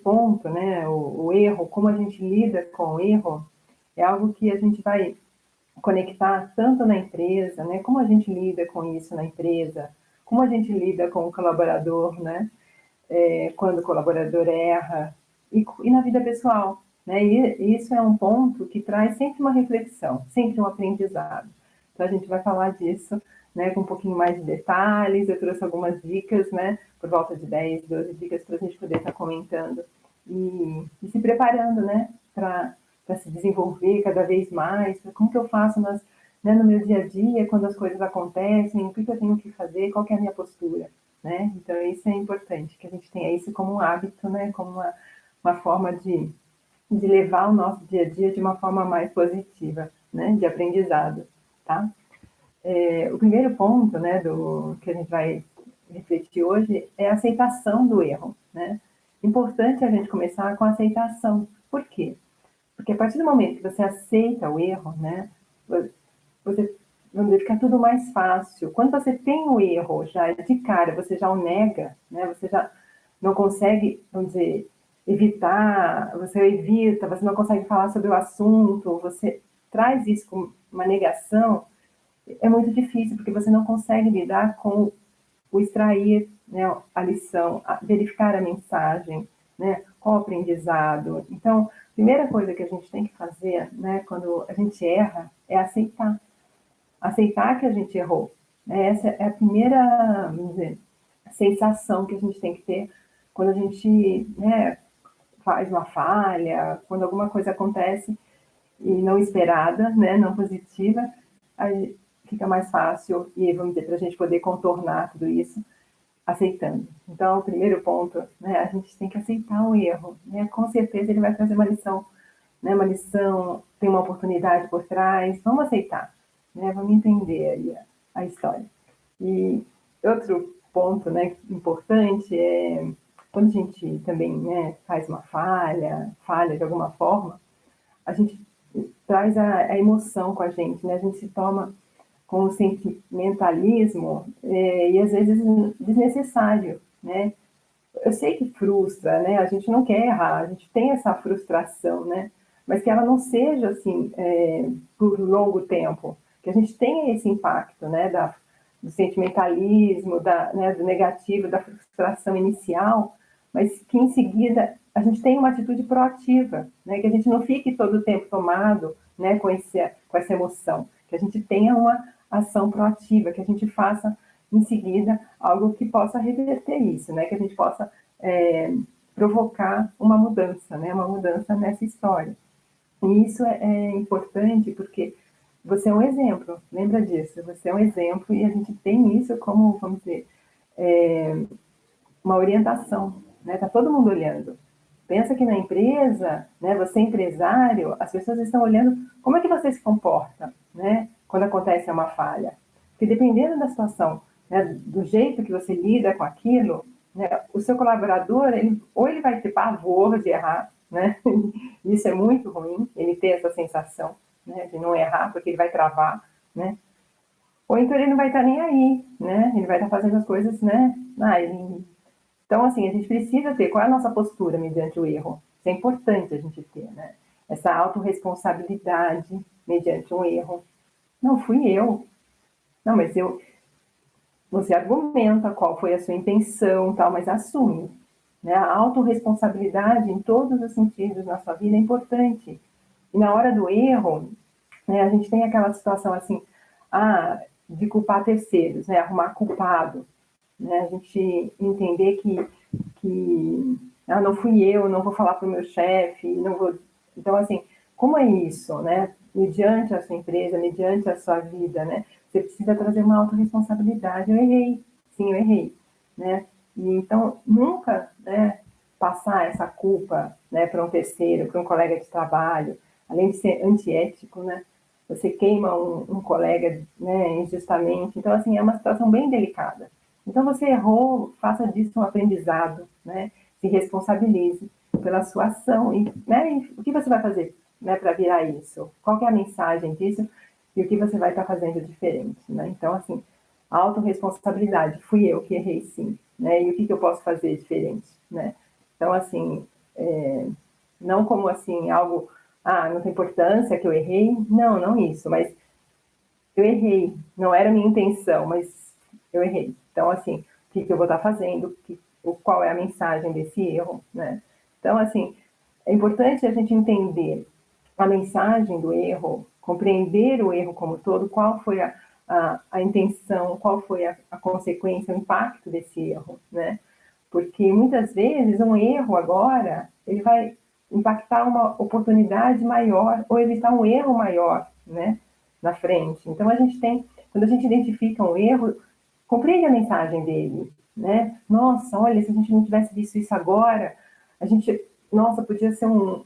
ponto, né, o erro, como a gente lida com o erro, é algo que a gente vai conectar tanto na empresa, né, como a gente lida com isso na empresa, como a gente lida com o colaborador, né, quando o colaborador erra, e na vida pessoal, né, e isso é um ponto que traz sempre uma reflexão, sempre um aprendizado. Então a gente vai falar disso, né, com um pouquinho mais de detalhes. Eu trouxe algumas dicas, né, por volta de 10, 12 dicas para a gente poder estar comentando e se preparando, né, para se desenvolver cada vez mais. Como que eu faço né, no meu dia a dia, quando as coisas acontecem, o que eu tenho que fazer, qual que é a minha postura, né? Então isso é importante, que a gente tenha isso como um hábito, né, como uma forma de levar o nosso dia a dia de uma forma mais positiva, né, de aprendizado, tá? O primeiro ponto, né, que a gente vai refletir hoje é a aceitação do erro, né? Importante a gente começar com a aceitação. Por quê? Porque a partir do momento que você aceita o erro, né, você, vamos dizer, fica tudo mais fácil. Quando você tem o erro já de cara, você já o nega, né, você já não consegue, vamos dizer, evitar, você evita, você não consegue falar sobre o assunto, você traz isso com uma negação, é muito difícil, porque você não consegue lidar com o extrair, né, a lição, verificar a mensagem, né, qual o aprendizado. Então, a primeira coisa que a gente tem que fazer, né, quando a gente erra, é aceitar. Aceitar que a gente errou. Essa é a primeira, vamos dizer, sensação que a gente tem que ter quando a gente, né, faz uma falha, quando alguma coisa acontece e não esperada, né, não positiva, aí fica mais fácil e, vamos dizer, para a gente poder contornar tudo isso, aceitando. Então, o primeiro ponto, né, a gente tem que aceitar o erro, né? Com certeza ele vai trazer uma lição, né, uma lição, tem uma oportunidade por trás, vamos aceitar, né, vamos entender aí a história. E outro ponto, né, importante é quando a gente também, né, faz uma falha de alguma forma, a gente traz a emoção com a gente, né? A gente se toma com o sentimentalismo e às vezes desnecessário, né? Eu sei que frustra, né? A gente não quer errar, a gente tem essa frustração, né? Mas que ela não seja assim por longo tempo, que a gente tenha esse impacto, né? Do sentimentalismo, né, do negativo, da frustração inicial, mas que em seguida a gente tenha uma atitude proativa, né? Que a gente não fique todo o tempo tomado, né, com essa emoção, que a gente tenha uma ação proativa, que a gente faça em seguida algo que possa reverter isso, né? Que a gente possa provocar uma mudança, né? Uma mudança nessa história. E isso é importante porque você é um exemplo, lembra disso, você é um exemplo e a gente tem isso como, vamos dizer, uma orientação, né? Tá todo mundo olhando. Pensa que na empresa, né, você é empresário, as pessoas estão olhando como é que você se comporta, né, quando acontece uma falha. Porque dependendo da situação, né, do jeito que você lida com aquilo, né, o seu colaborador, ou ele vai ter pavor de errar, né, isso é muito ruim, ele ter essa sensação, né, de não errar, porque ele vai travar, né, ou então ele não vai estar nem aí, né, ele vai estar fazendo as coisas, né, então, assim, a gente precisa ter qual é a nossa postura mediante o erro. Isso é importante a gente ter, né? Essa autorresponsabilidade mediante um erro. Não fui eu. Não, mas você argumenta qual foi a sua intenção, tal, mas assume. Né? A autorresponsabilidade em todos os sentidos na sua vida é importante. E na hora do erro, né, a gente tem aquela situação assim, de culpar terceiros, né? Arrumar culpado. Né? A gente entender que não fui eu, não vou falar para o meu chefe, não vou. Então, assim, como é isso, né? Mediante a sua empresa, mediante a sua vida, né? Você precisa trazer uma autorresponsabilidade. Eu errei, sim, eu errei, né? E então, nunca, né, passar essa culpa, né, para um terceiro, para um colega de trabalho, além de ser antiético, né? Você queima um colega, né, injustamente. Então, assim, é uma situação bem delicada. Então, você errou, faça disso um aprendizado, né? Se responsabilize pela sua ação. E, né, e o que você vai fazer, né, para virar isso? Qual que é a mensagem disso? E o que você vai estar fazendo diferente, né? Então, assim, a autorresponsabilidade. Fui eu que errei, sim. Né? E o que eu posso fazer diferente, né? Então, assim, não como assim, algo, não tem importância que eu errei, não isso, mas eu errei, não era a minha intenção, mas eu errei. Então, assim, o que eu vou estar fazendo, qual é a mensagem desse erro, né? Então, assim, é importante a gente entender a mensagem do erro, compreender o erro como todo, qual foi a intenção, qual foi a consequência, o impacto desse erro, né? Porque muitas vezes um erro agora, ele vai impactar uma oportunidade maior ou evitar um erro maior, né, na frente. Então a gente tem, quando a gente identifica um erro, compreende a mensagem dele, né? Nossa, olha, se a gente não tivesse visto isso agora, a gente, nossa, podia ser um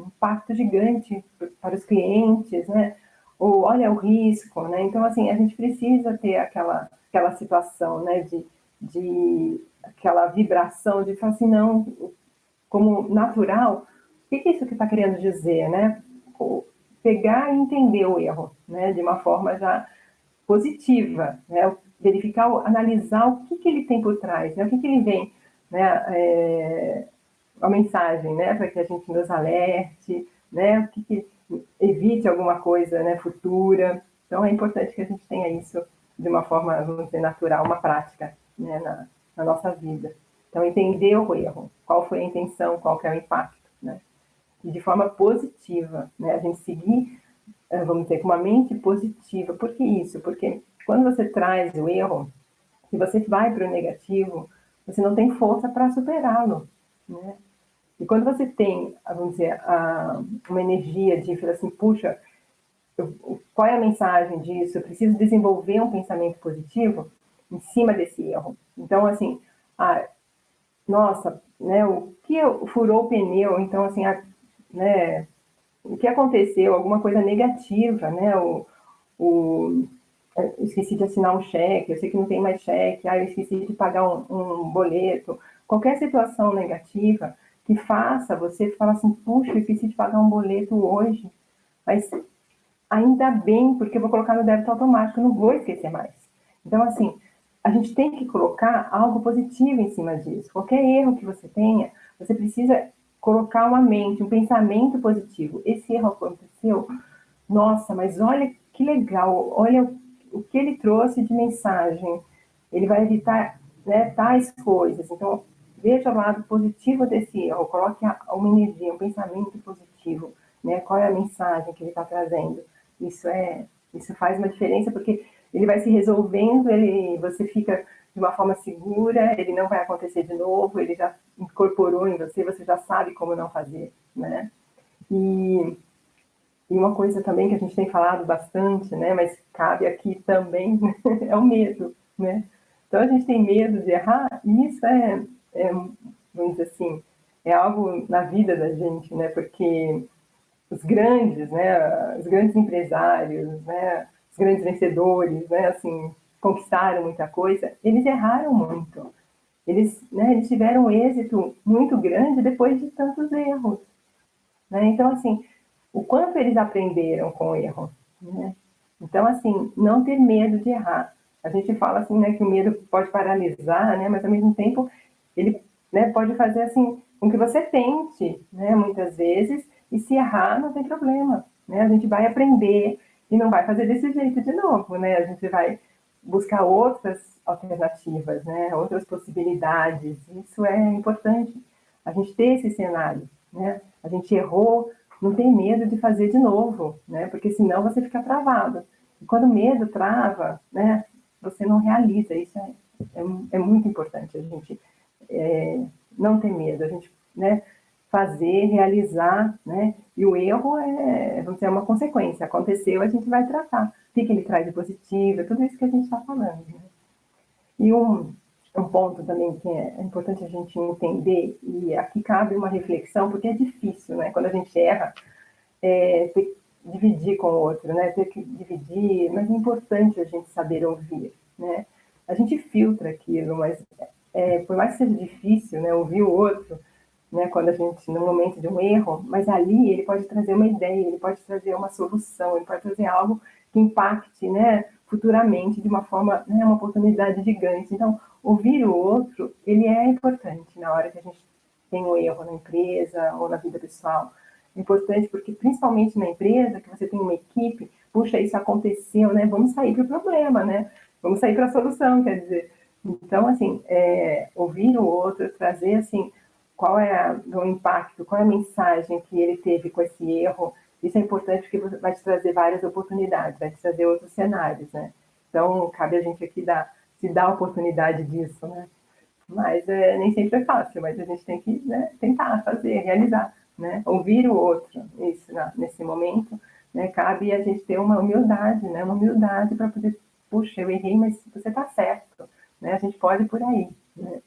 impacto gigante para os clientes, né? Ou olha o risco, né? Então assim, a gente precisa ter aquela situação, né, de aquela vibração de falar assim, não, como natural, o que é isso que está querendo dizer, né? Pegar e entender o erro, né, de uma forma já positiva, né? Verificar, analisar o que ele tem por trás, né? O que ele vem, né? A mensagem, né? Para que a gente nos alerte, né? O que evite alguma coisa, né? Futura. Então é importante que a gente tenha isso de uma forma, vamos dizer, natural, uma prática, né? Na nossa vida. Então entender o erro, qual foi a intenção, qual que é o impacto, né? E de forma positiva, né? A gente seguir, vamos dizer, com uma mente positiva. Por que isso? Porque quando você traz o erro, se você vai para o negativo, você não tem força para superá-lo, né? E quando você tem, vamos dizer, uma energia de falar assim, puxa, qual é a mensagem disso? Eu preciso desenvolver um pensamento positivo em cima desse erro. Então, assim, nossa, né, o que furou o pneu? Então, assim, né, o que aconteceu? Alguma coisa negativa, né? Esqueci de assinar um cheque, eu sei que não tem mais cheque, eu esqueci de pagar um boleto. Qualquer situação negativa que faça você falar assim, puxa, eu esqueci de pagar um boleto hoje, mas ainda bem, porque eu vou colocar no débito automático, eu não vou esquecer mais. Então, assim, a gente tem que colocar algo positivo em cima disso. Qualquer erro que você tenha, você precisa colocar uma mente, um pensamento positivo. Esse erro aconteceu, nossa, mas olha que legal, olha o que ele trouxe de mensagem. Ele vai evitar, né, tais coisas. Então, veja o lado positivo desse erro, coloque uma energia, um pensamento positivo, né? Qual é a mensagem que ele está trazendo? Isso faz uma diferença porque ele vai se resolvendo, você fica de uma forma segura, ele não vai acontecer de novo, ele já incorporou em você, você já sabe como não fazer, né? E uma coisa também que a gente tem falado bastante, né, mas cabe aqui também, é o medo, né? Então a gente tem medo de errar, e isso vamos dizer assim, é algo na vida da gente, né? Porque os grandes, né, os grandes empresários, né, os grandes vencedores, né, assim, conquistaram muita coisa, eles erraram muito. Eles tiveram um êxito muito grande depois de tantos erros, né? Então, assim, o quanto eles aprenderam com o erro, né? Então, assim, não ter medo de errar. A gente fala assim, né, que o medo pode paralisar, né, mas ao mesmo tempo ele, né, pode fazer assim com que você tente, né, muitas vezes, e se errar não tem problema, né? A gente vai aprender e não vai fazer desse jeito de novo, né? A gente vai buscar outras alternativas, né, outras possibilidades. Isso é importante. A gente ter esse cenário, né? A gente errou, não tem medo de fazer de novo, né? Porque senão você fica travado. E quando o medo trava, né? Você não realiza. Isso é muito importante. A gente não ter medo, a gente, né? Fazer, realizar, né? E o erro vamos dizer, é uma consequência. Aconteceu, a gente vai tratar. O que ele traz de positivo, é tudo isso que a gente está falando. Né? E um ponto também que é importante a gente entender, e aqui cabe uma reflexão, porque é difícil, né? Quando a gente erra, ter que dividir com o outro, né? Ter que dividir, mas é importante a gente saber ouvir, né? A gente filtra aquilo, mas por mais que seja difícil, né, ouvir o outro, né, quando a gente, no momento de um erro, mas ali ele pode trazer uma ideia, ele pode trazer uma solução, ele pode trazer algo que impacte, né, futuramente de uma forma, né, uma oportunidade gigante. Então, ouvir o outro, ele é importante na hora que a gente tem um erro na empresa ou na vida pessoal. É importante porque, principalmente na empresa, que você tem uma equipe, puxa, isso aconteceu, né? Vamos sair para o problema, né? Vamos sair para a solução, quer dizer. Então, assim, ouvir o outro, trazer, assim, qual é o impacto, qual é a mensagem que ele teve com esse erro. Isso é importante porque vai te trazer várias oportunidades, vai te trazer outros cenários, né? Então, cabe a gente aqui se dar a oportunidade disso, né? Mas nem sempre é fácil, mas a gente tem que, né, tentar fazer, realizar, né? Ouvir o outro, isso, nesse momento, né? Cabe a gente ter uma humildade, né? Uma humildade para poder, puxa, eu errei, mas você está certo, né? A gente pode ir por aí, né?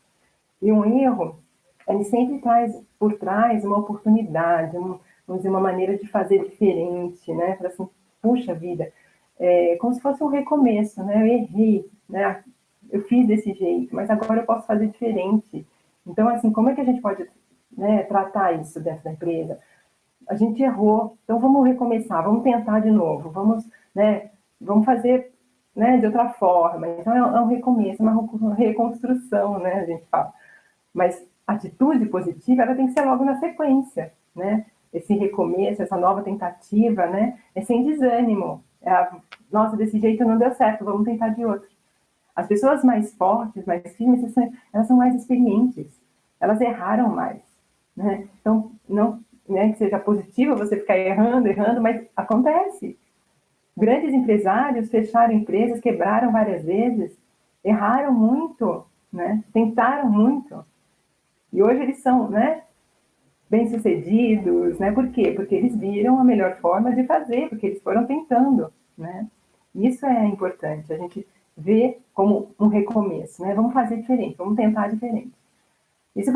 E um erro, ele sempre traz por trás uma oportunidade, vamos dizer, uma maneira de fazer diferente, né? Para assim, puxa vida, como se fosse um recomeço, né? Eu errei, né? Eu fiz desse jeito, mas agora eu posso fazer diferente. Então, assim, como é que a gente pode, né, tratar isso dentro da empresa? A gente errou, então vamos recomeçar, vamos tentar de novo, né, vamos fazer, né, de outra forma. Então é um recomeço, uma reconstrução, né, a gente fala. Mas a atitude positiva, ela tem que ser logo na sequência, né? Esse recomeço, essa nova tentativa, né, é sem desânimo. Nossa, desse jeito não deu certo, vamos tentar de outro. As pessoas mais fortes, mais firmes, elas são mais experientes. Elas erraram mais, né? Então, não, né, que seja positivo você ficar errando, mas acontece. Grandes empresários fecharam empresas, quebraram várias vezes, erraram muito, né? Tentaram muito. E hoje eles são, né, bem-sucedidos, né? Por quê? Porque eles viram a melhor forma de fazer, porque eles foram tentando, né? Isso é importante, a gente vê como um recomeço, né? Vamos fazer diferente, vamos tentar diferente. Isso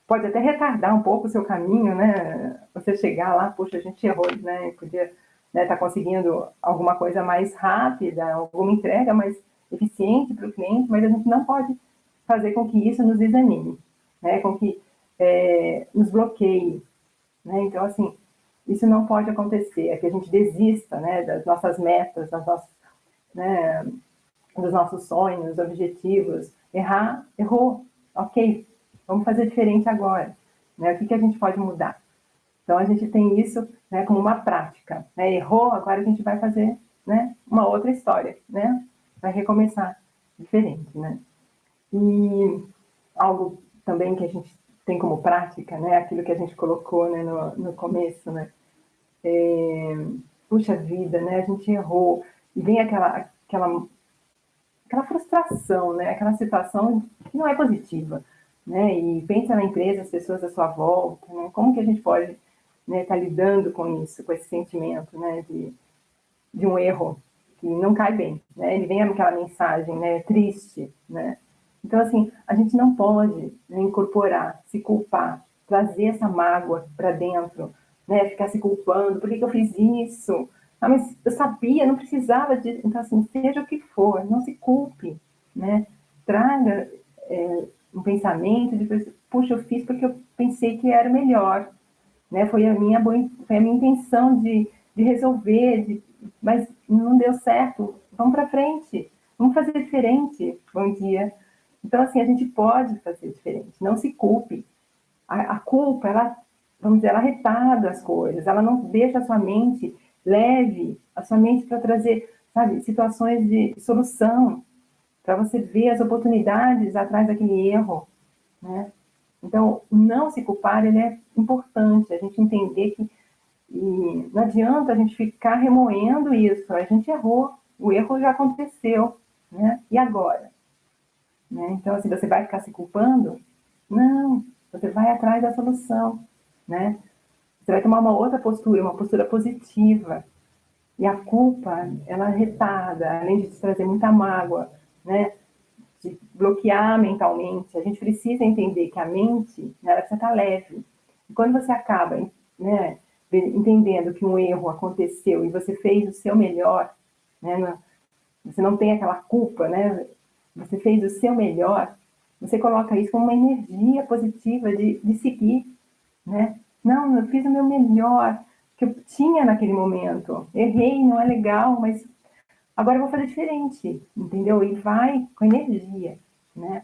pode até retardar um pouco o seu caminho, né? Você chegar lá, puxa, a gente errou, né? Podia estar conseguindo alguma coisa mais rápida, alguma entrega mais eficiente para o cliente, mas a gente não pode fazer com que isso nos desanime, né? Com que nos bloqueie, né? Então, assim, isso não pode acontecer, é que a gente desista, né? Das nossas metas, né? Dos nossos sonhos, objetivos. Errou, ok, vamos fazer diferente agora, né? O que a gente pode mudar? Então a gente tem isso, né, como uma prática, né? Errou, agora a gente vai fazer, né, uma outra história, né? Vai recomeçar diferente, né? E algo também que a gente tem como prática, né? Aquilo que a gente colocou, né, no começo, né? Puxa vida, né? A gente errou e vem aquela frustração, né? Aquela situação que não é positiva, né? E pensa na empresa, as pessoas à sua volta, né? Como que a gente pode, né, estar lidando com isso, com esse sentimento, né, de um erro que não cai bem, né? Ele vem aquela mensagem, né, triste, né? Então, assim, a gente não pode, né, incorporar, se culpar, trazer essa mágoa para dentro, né? Ficar se culpando, por que eu fiz isso? Ah, mas eu sabia, não precisava disso. Então, assim, seja o que for, não se culpe, né? Traga um pensamento de, puxa, eu fiz porque eu pensei que era melhor, né? Foi a minha intenção de resolver, mas não deu certo. Vamos para frente, vamos fazer diferente. Bom dia. Então, assim, a gente pode fazer diferente, não se culpe. A culpa, ela, vamos dizer, ela retarda as coisas, ela não deixa a sua mente leve, a sua mente para trazer, sabe, situações de solução, para você ver as oportunidades atrás daquele erro, né? Então, não se culpar, ele é importante, a gente entender que não adianta a gente ficar remoendo isso, a gente errou, o erro já aconteceu, né? E agora? Né? Então, assim, você vai ficar se culpando? Não, você vai atrás da solução, né? Você vai tomar uma outra postura, uma postura positiva. E a culpa, ela retarda, além de te trazer muita mágoa, né? De bloquear mentalmente. A gente precisa entender que a mente, ela precisa estar leve. E quando você acaba, né, entendendo que um erro aconteceu e você fez o seu melhor, né? Você não tem aquela culpa, né? Você fez o seu melhor, você coloca isso como uma energia positiva de seguir, né? Não, eu fiz o meu melhor que eu tinha naquele momento. Errei, não é legal, mas agora eu vou fazer diferente, entendeu? E vai com energia, né?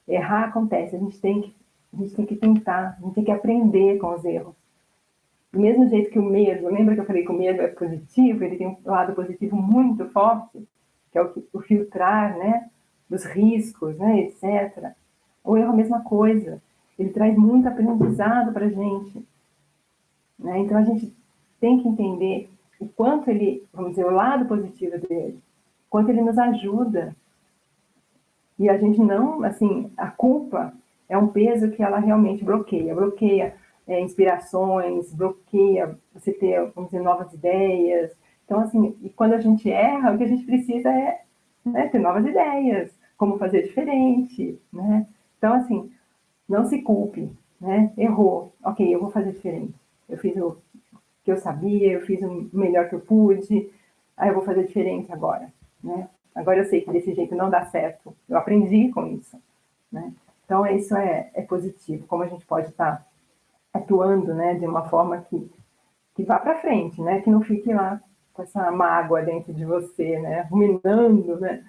Errar acontece, a gente tem que A gente tem que tentar, a gente tem que aprender com os erros. Do mesmo jeito que o medo, lembra que eu falei que o medo é positivo, ele tem um lado positivo muito forte, que é o filtrar, né, dos riscos, né, etc. O erro é a mesma coisa, ele traz muito aprendizado para a gente, né? Então a gente tem que entender o quanto ele, vamos dizer, o lado positivo dele, o quanto ele nos ajuda. E a gente não, assim, a culpa é um peso que ela realmente bloqueia inspirações, bloqueia você ter, vamos dizer, novas ideias. Então, assim, e quando a gente erra, o que a gente precisa é, né, ter novas ideias, como fazer diferente, né? Então, assim, não se culpe, né? Errou, ok, eu vou fazer diferente. Eu fiz o que eu sabia, eu fiz o melhor que eu pude, aí eu vou fazer diferente agora, né? Agora eu sei que desse jeito não dá certo, eu aprendi com isso, né? Então isso é positivo, como a gente pode estar atuando, né, de uma forma que vá para frente, né, que não fique lá com essa mágoa dentro de você, né, ruminando, né,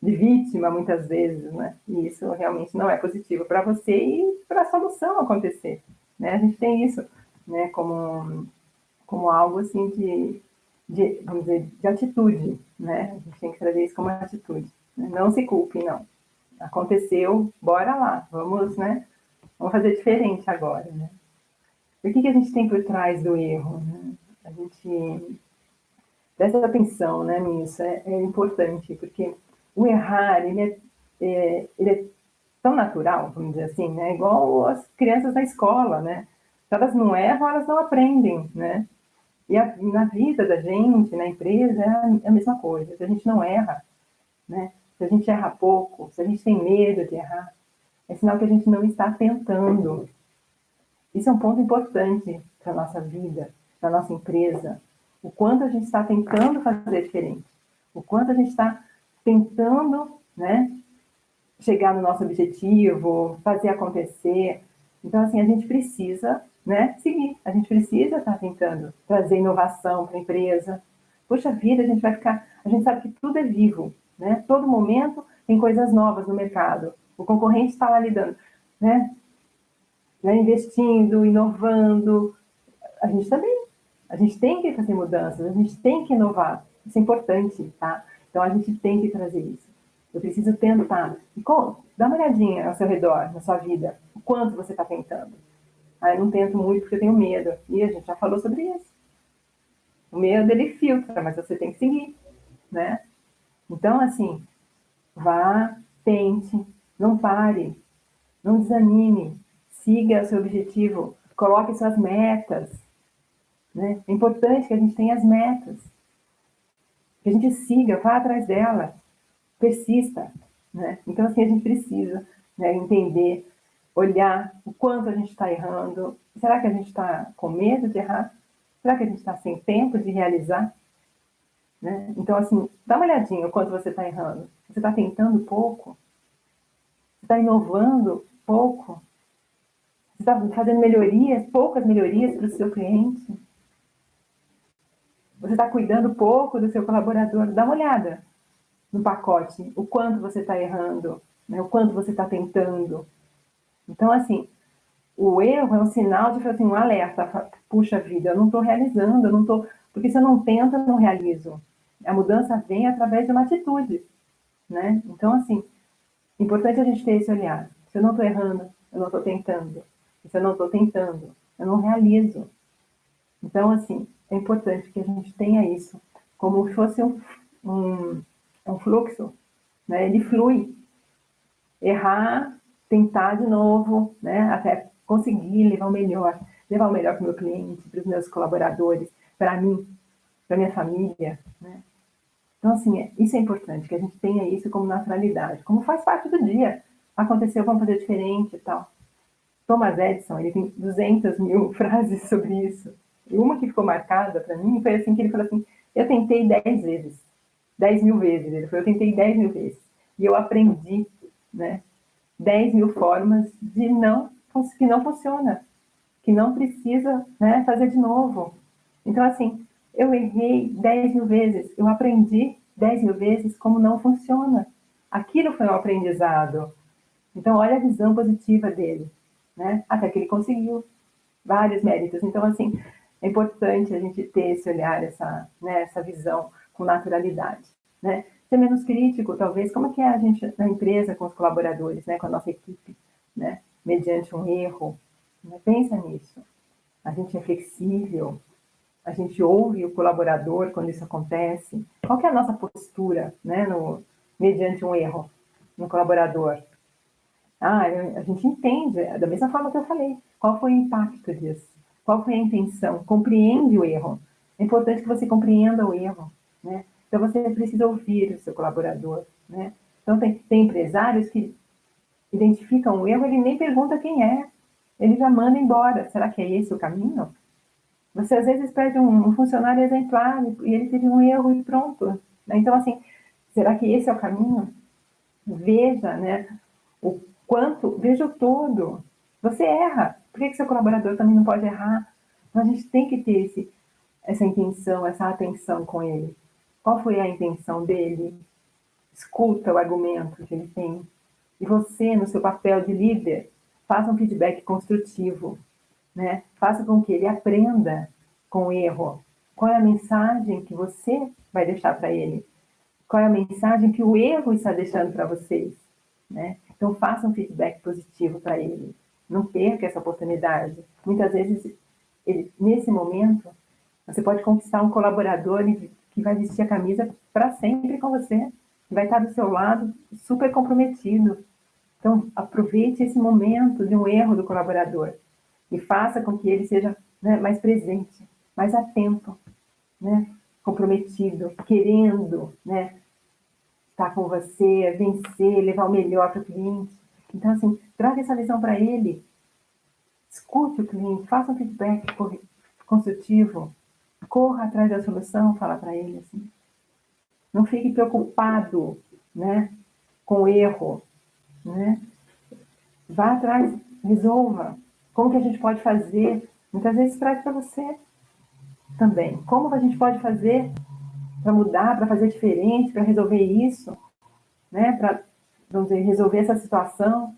de vítima muitas vezes, né, e isso realmente não é positivo para você e para a solução acontecer, né, a gente tem isso, né, como algo assim vamos dizer, de atitude, né? A gente tem que trazer isso como atitude. Né? Não se culpe, não. Aconteceu, bora lá, vamos, né? Vamos fazer diferente agora, né? E o que a gente tem por trás do erro? Né? A gente presta atenção, né, nisso, é importante, porque o errar, ele é tão natural, vamos dizer assim, né? Igual as crianças na escola, né? Se elas não erram, elas não aprendem, né? E na vida da gente, na empresa, é a mesma coisa. Se a gente não erra, né? Se a gente erra pouco, se a gente tem medo de errar, é sinal que a gente não está tentando. Isso é um ponto importante para a nossa vida, para a nossa empresa. O quanto a gente está tentando fazer diferente. O quanto a gente está tentando, né, chegar no nosso objetivo, fazer acontecer. Então, assim, a gente precisa, né, seguir. A gente precisa estar tentando trazer inovação para a empresa. Puxa vida, a gente vai ficar... A gente sabe que tudo é vivo, né? Todo momento tem coisas novas no mercado. O concorrente está lá lidando, né? Investindo, inovando. A gente também. A gente tem que fazer mudanças, a gente tem que inovar. Isso é importante, tá? Então, a gente tem que trazer isso. Eu preciso tentar. Dá uma olhadinha ao seu redor, na sua vida. O quanto você está tentando. Ah, eu não tento muito porque eu tenho medo. E a gente já falou sobre isso. O medo, ele filtra, mas você tem que seguir, né? Então, assim, vá, tente, não pare, não desanime, siga o seu objetivo, coloque suas metas, né? É importante que a gente tenha as metas, que a gente siga, vá atrás delas, persista, né? Então, assim, a gente precisa, né, entender, olhar o quanto a gente está errando. Será que a gente está com medo de errar? Será que a gente está sem tempo de realizar? Né? Então, assim, dá uma olhadinha o quanto você está errando. Você está tentando pouco? Você está inovando pouco? Você está fazendo melhorias, poucas melhorias para o seu cliente? Você está cuidando pouco do seu colaborador? Dá uma olhada no pacote, o quanto você está errando, né? O quanto você está tentando. Então, assim, o erro é um sinal de assim, um alerta. Puxa vida, eu não estou realizando, eu não estou... Porque se eu não tento, eu não realizo. A mudança vem através de uma atitude, né? Então, assim, importante a gente ter esse olhar. Se eu não estou errando, eu não estou tentando. E se eu não estou tentando, eu não realizo. Então, assim, é importante que a gente tenha isso como se fosse um fluxo, né? Ele flui. Errar, tentar de novo, né? Até conseguir levar o melhor para o meu cliente, para os meus colaboradores, para mim, para minha família, né? Então, assim, isso é importante, que a gente tenha isso como naturalidade, como faz parte do dia. Aconteceu, vamos fazer diferente e tal. Thomas Edison, ele tem 200 mil frases sobre isso. E uma que ficou marcada para mim foi assim, que ele falou assim, eu tentei 10 vezes, 10 mil vezes. Ele falou, eu tentei 10 mil vezes. E eu aprendi, né, 10 mil formas que não funciona, que não precisa, né, fazer de novo. Então, assim, eu errei 10 mil vezes, eu aprendi 10 mil vezes como não funciona. Aquilo foi um aprendizado. Então, olha a visão positiva dele. né? Até que ele conseguiu vários méritos. Então, assim, é importante a gente ter esse olhar, essa visão com naturalidade, né? Ser menos crítico, talvez, como é que é a gente na empresa com os colaboradores, né? Com a nossa equipe, né? Mediante um erro, né? Pensa nisso. A gente é flexível, a gente ouve o colaborador quando isso acontece. Qual que é a nossa postura, né? Mediante um erro no colaborador? A gente entende, da mesma forma que eu falei, qual foi o impacto disso, qual foi a intenção, compreende o erro. É importante que você compreenda o erro, né? Então você precisa ouvir o seu colaborador, né? Então tem empresários que identificam o erro, ele nem pergunta quem é, ele já manda embora. Será que é esse o caminho? Você às vezes pede um funcionário exemplar e ele teve um erro e pronto. Então assim, será que esse é o caminho? Veja, né? O quanto, veja o todo. Você erra. Por que seu colaborador também não pode errar? Então, a gente tem que ter essa intenção, essa atenção com ele. Qual foi a intenção dele? Escuta o argumento que ele tem. E você, no seu papel de líder, faça um feedback construtivo, né? Faça com que ele aprenda com o erro. Qual é a mensagem que você vai deixar para ele? Qual é a mensagem que o erro está deixando para vocês, né? Então, faça um feedback positivo para ele. Não perca essa oportunidade. Muitas vezes, nesse momento, você pode conquistar um colaborador que vai vestir a camisa para sempre com você, que vai estar do seu lado, super comprometido. Então, aproveite esse momento de um erro do colaborador e faça com que ele seja, né, mais presente, mais atento, né, comprometido, querendo, né, estar com você, vencer, levar o melhor para o cliente. Então, assim, traga essa visão para ele. Escute o cliente, faça um feedback construtivo. Corra atrás da solução, fala para ele assim. Não fique preocupado, né, com o erro, né? Vá atrás, resolva. Como que a gente pode fazer? Muitas vezes traz para você também. Como a gente pode fazer para mudar, para fazer diferente, para resolver isso, né? Para, vamos dizer, resolver essa situação,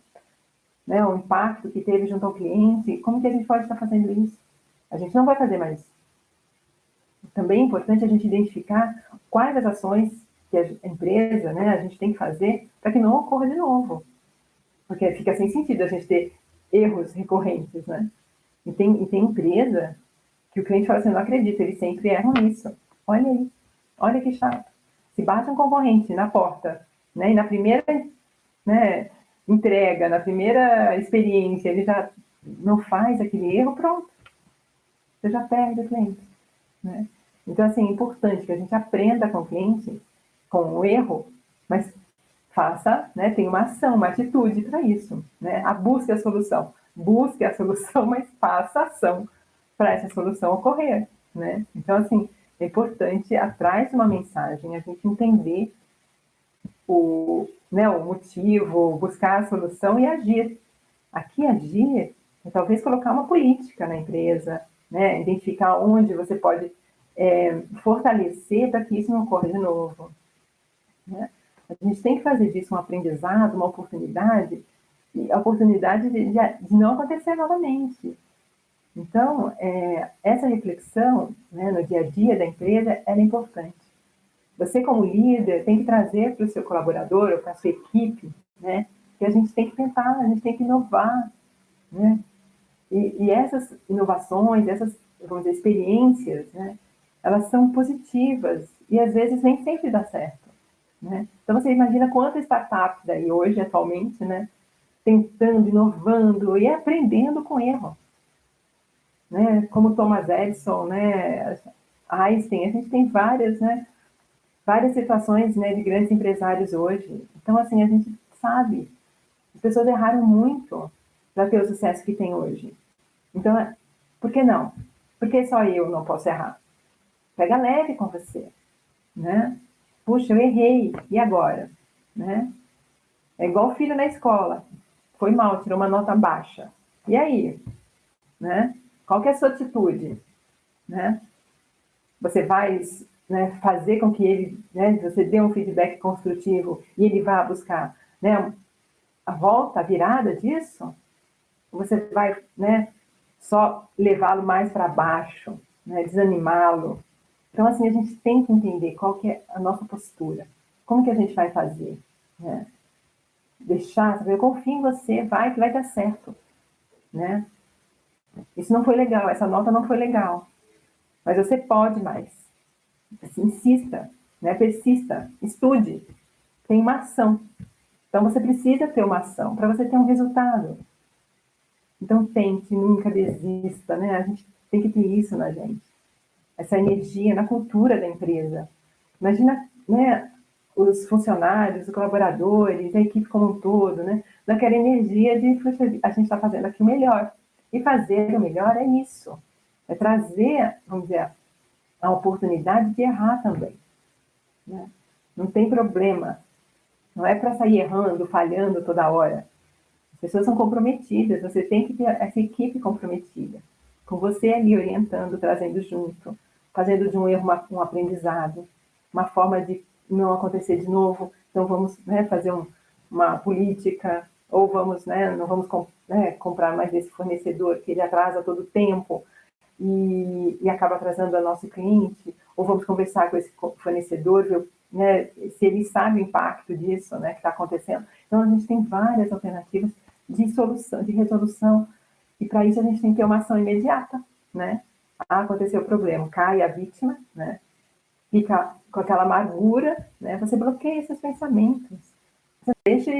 né? O impacto que teve junto ao cliente. Como que a gente pode estar fazendo isso? A gente não vai fazer mais isso. Também é importante a gente identificar quais as ações que a empresa, né, a gente tem que fazer para que não ocorra de novo. Porque fica sem sentido a gente ter erros recorrentes, né? E tem empresa que o cliente fala assim, não acredita, eles sempre erram nisso. Olha aí, olha que chato. Se bate um concorrente na porta, né, e na primeira, né, entrega, na primeira experiência, ele já não faz aquele erro, pronto. Você já perde o cliente, né? Então, assim, é importante que a gente aprenda com o cliente, com o erro, mas faça, né, tenha uma ação, uma atitude para isso, né? Busque a solução. Busque a solução, mas faça ação para essa solução ocorrer, né? Então, assim, é importante, atrás de uma mensagem, a gente entender o motivo, buscar a solução e agir. Aqui, agir é talvez colocar uma política na empresa, né? Identificar onde você pode fortalecer para que isso não ocorra de novo, né? A gente tem que fazer disso um aprendizado, uma oportunidade, e a oportunidade de não acontecer novamente. Então, essa reflexão, né, no dia a dia da empresa, ela é importante. Você, como líder, tem que trazer para o seu colaborador ou para a sua equipe, né, que a gente tem que tentar, a gente tem que inovar, né? E essas inovações, essas, vamos dizer, experiências, né, elas são positivas e às vezes nem sempre dá certo, né? Então você imagina quantas startups aí hoje, atualmente, né, tentando, inovando e aprendendo com erro, né? Como Thomas Edison, né, Einstein, a gente tem várias, né, várias situações, né, de grandes empresários hoje. Então, assim, a gente sabe, as pessoas erraram muito para ter o sucesso que tem hoje. Então, por que não? Por que só eu não posso errar? Pega leve com você, né? Puxa, eu errei, e agora? Né? É igual o filho na escola. Foi mal, tirou uma nota baixa. E aí? Né? Qual que é a sua atitude? Né? Você vai, né, fazer com que ele, né, você dê um feedback construtivo e ele vá buscar, né, a volta, a virada disso? ou você vai, né, só levá-lo mais para baixo, né, desanimá-lo. Então, assim, a gente tem que entender qual que é a nossa postura. Como que a gente vai fazer? Né? Deixar, saber, eu confio em você, vai que vai dar certo. Né? Isso não foi legal, essa nota não foi legal. Mas você pode mais. Insista, né? Persista, estude. Tem uma ação. Então, você precisa ter uma ação para você ter um resultado. Então, tente, nunca desista. Né? A gente tem que ter isso na gente. Essa energia na cultura da empresa. Imagina, né, os funcionários, os colaboradores, a equipe como um todo, né, daquela energia de a gente está fazendo aqui o melhor. E fazer o melhor é isso. É trazer, vamos dizer, a oportunidade de errar também. Né? Não tem problema. Não é para sair errando, falhando toda hora. As pessoas são comprometidas, você tem que ter essa equipe comprometida. Com você ali orientando, trazendo junto, fazendo de um erro um aprendizado, uma forma de não acontecer de novo. Então vamos, né, fazer uma política, ou vamos, né, não vamos comprar mais desse fornecedor que ele atrasa todo o tempo e acaba atrasando o nosso cliente, ou vamos conversar com esse fornecedor, ver, né, se ele sabe o impacto disso, né, que está acontecendo. Então a gente tem várias alternativas de solução, de resolução, e para isso a gente tem que ter uma ação imediata, né? Aconteceu o problema, cai a vítima, né? Fica com aquela amargura, né? Você bloqueia esses pensamentos. Você deixa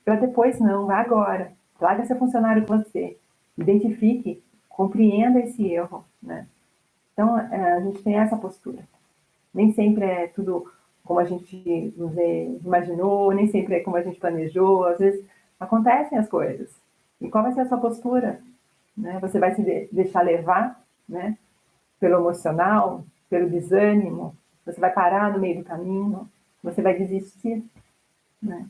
para depois, não, vai agora. Traga seu funcionário com você. Identifique, compreenda esse erro, né? Então, a gente tem essa postura. Nem sempre é tudo como a gente, vamos dizer, imaginou, nem sempre é como a gente planejou. Às vezes acontecem as coisas. E qual vai ser a sua postura? Né? Você vai se deixar levar, né, pelo emocional, pelo desânimo? Você vai parar no meio do caminho? Você vai desistir? Né?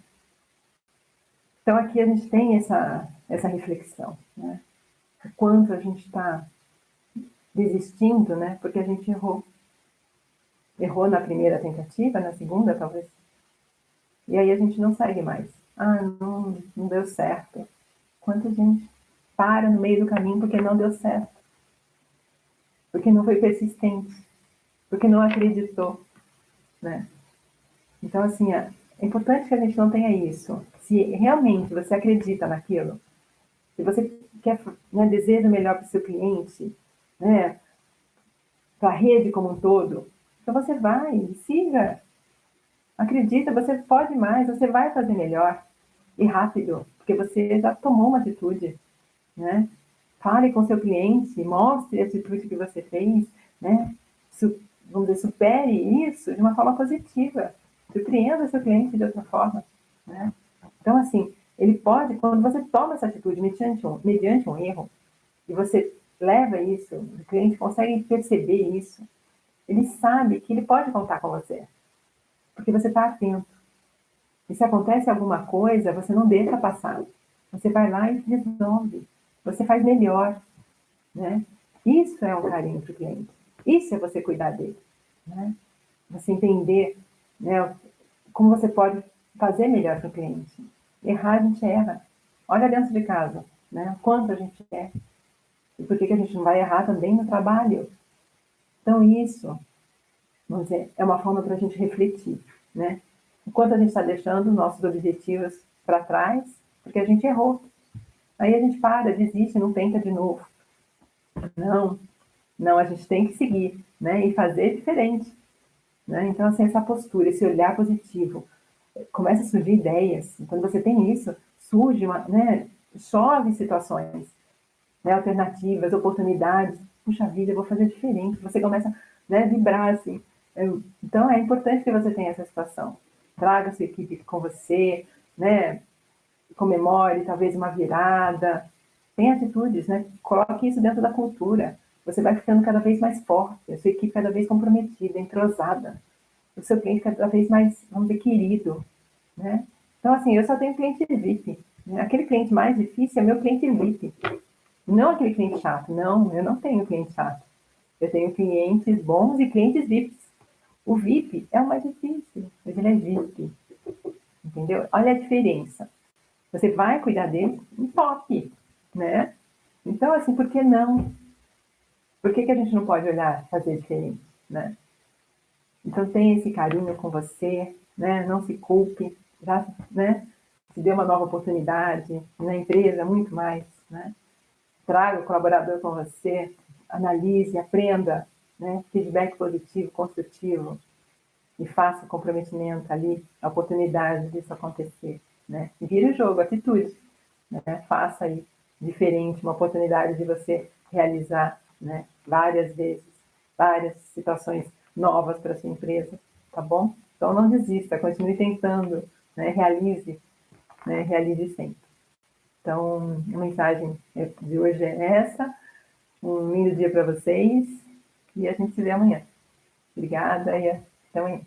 Então, aqui a gente tem essa reflexão. Né? O quanto a gente está desistindo, né? Porque a gente errou. Errou na primeira tentativa, na segunda, talvez. E aí a gente não segue mais. Ah, não deu certo. Quanta gente para no meio do caminho porque não deu certo. Porque não foi persistente. Porque não acreditou. Né? Então, assim, é importante que a gente não tenha isso. Se realmente você acredita naquilo, se você quer, né, deseja o melhor para o seu cliente, né, para a rede como um todo, então você vai, siga. Acredita, você pode mais, você vai fazer melhor e rápido, porque você já tomou uma atitude, né? Fale com seu cliente, mostre a atitude que você fez, né? Vamos dizer, supere isso de uma forma positiva. Surpreenda seu cliente de outra forma, né? Então, assim, ele pode, quando você toma essa atitude mediante um erro, e você leva isso, o cliente consegue perceber isso, ele sabe que ele pode contar com você, porque você está atento. E se acontece alguma coisa, você não deixa passar. Você vai lá e resolve. Você faz melhor, né? Isso é um carinho para o cliente. Isso é você cuidar dele, né? Você entender, né, como você pode fazer melhor para o cliente. Errar, a gente erra. Olha dentro de casa, né? Quanto a gente erra. E por que a gente não vai errar também no trabalho? Então, isso, vamos dizer, é uma forma para a gente refletir, né? Enquanto a gente está deixando nossos objetivos para trás, porque a gente errou. Aí a gente para, desiste, não tenta de novo. Não, não, a gente tem que seguir, né? E fazer diferente. Né? Então, assim, essa postura, esse olhar positivo, começa a surgir ideias. Quando você tem isso, surge né? Chove situações, né? Alternativas, oportunidades. Puxa vida, eu vou fazer diferente. Você começa, né, a vibrar, assim. Então, é importante que você tenha essa situação. Traga a sua equipe com você, né? Comemore talvez uma virada. Tem atitudes, né? Coloque isso dentro da cultura. Você vai ficando cada vez mais forte, a sua equipe cada vez comprometida, entrosada, o seu cliente cada vez mais, vamos dizer, querido, né? Então, assim, eu só tenho cliente VIP. Né? Aquele cliente mais difícil é meu cliente VIP. Não aquele cliente chato. Não, eu não tenho cliente chato. Eu tenho clientes bons e clientes VIPs. O VIP é o mais difícil, mas ele é VIP. Entendeu? Olha a diferença. Você vai cuidar dele, top. né? Então, assim, por que não? Por que a gente não pode olhar, fazer diferente, né? Então, tenha esse carinho com você, né? Não se culpe, já, né? Se dê uma nova oportunidade na empresa, muito mais, né? Traga o colaborador com você, analise, aprenda, né? Feedback positivo, construtivo, e faça o comprometimento ali, a oportunidade disso acontecer, né? E vire o jogo, atitude, né? Faça aí diferente, uma oportunidade de você realizar, né? Várias vezes, várias situações novas para sua empresa, tá bom? Então não desista, continue tentando, né? Realize, né? Realize sempre. Então, a mensagem de hoje é essa. Um lindo dia para vocês e a gente se vê amanhã. Obrigada e até amanhã.